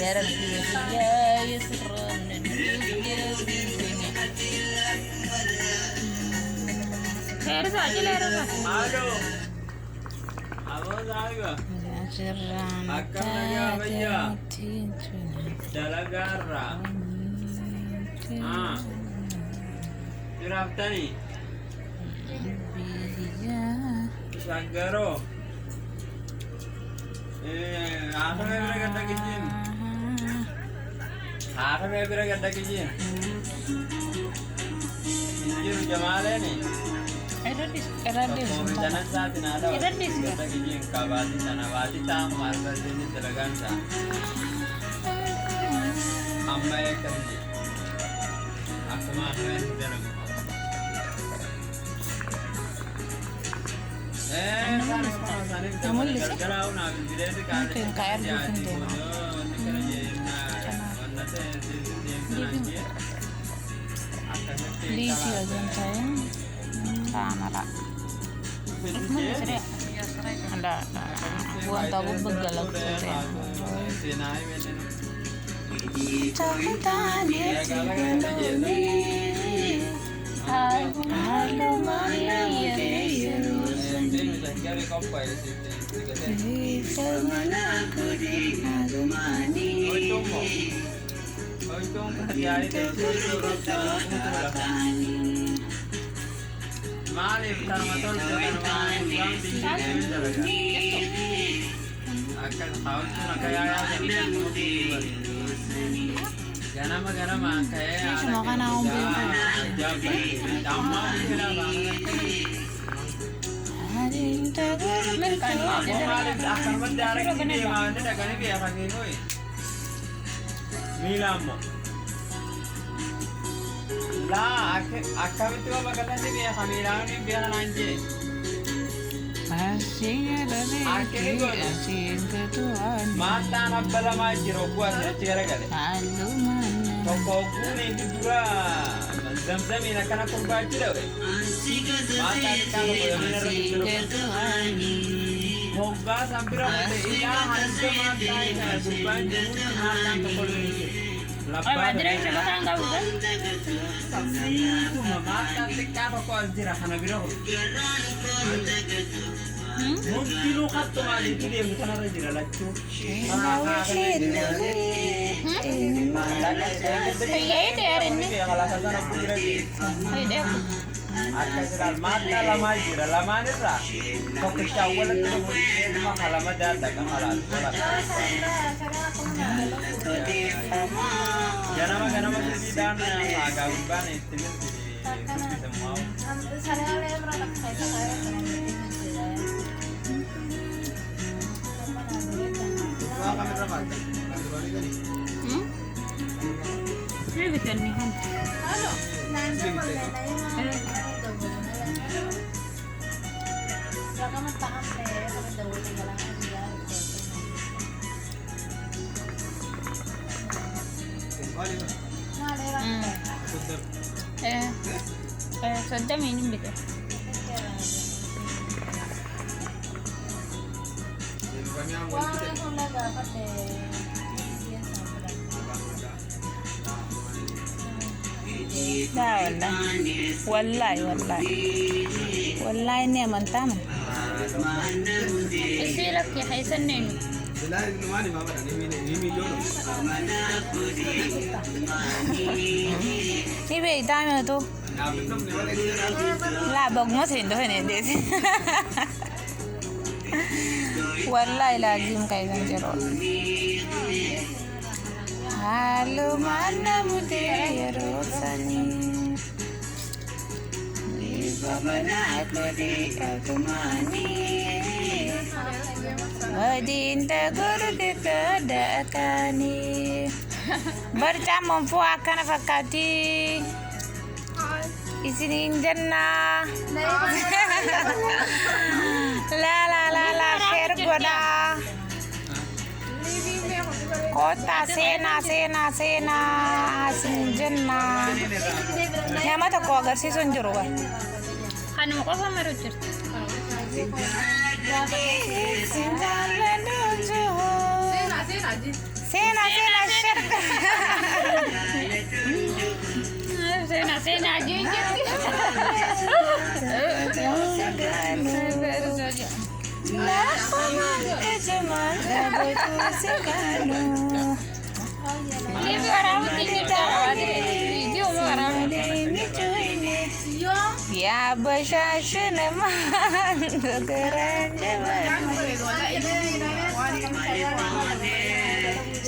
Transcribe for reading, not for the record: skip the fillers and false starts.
يا ربي يا يسر من خير ساجل يا رب हेलो आवाज आएगा अक्का लगा भैया चला कर रहा हाँ फिर हफ्ता नहीं Sagaro आठ में भी करता किचन आठ में भी करता किचन ये जमाल है नहीं jangan saat ini ada kita kirim kabati sana wati tam marga ini telagan sa amma ya kerja aku mah yang jalan sana kamu kerja una bila itu kan kayak gitu Lisi aja saya kamera ada buang tahu begalak Mali tarmatol akan tahu cuma kayak ganama kayak semua kan aku lah, akak itu apa katanya biar kami lawan biar lanjut. masih ada Mata nak bela maju rokuas cara kali. Toko kuni itu dua. Zam-zam ini akan aku baca dah. Mata kalau boleh menerus. Moga sampai ramai. Iya, hancur mata ini. Bukan jangan mata kepala ini. Madre coba kan enggak bukan? Itu mata tikar kok anjir kana biro. Mungkin lu katto mali itu dia bukan ada jira lacu. Iya itu ya ini. Iya deh. Akal mata lama jira lama ni ra. Kok kecawal itu mah halaman data kan halal. Ganama sih dan agak bukan itu semua. Ini betul nih kan? Halo, nanti boleh nanya Saka matakan teh, kami daw tinggal lang dia. Sudah minum gitu. Wah, kung dapat wallahi ne manta mu isira ki haisan ne ni be dame to la bag mo sin do ne de wallahi lazim kai zan jiro halo mana mudaya rosani babana aku di agumani wajin tegur dikadakani. Barca mampu akan fakati. Isinin jannah. La khair goda. Kota sena isinin jannah. Nyama tak kau agar sih sunjuru kan? Kan mau kau sama Roger. Sena Sena aja. Ya bersasya nama keren.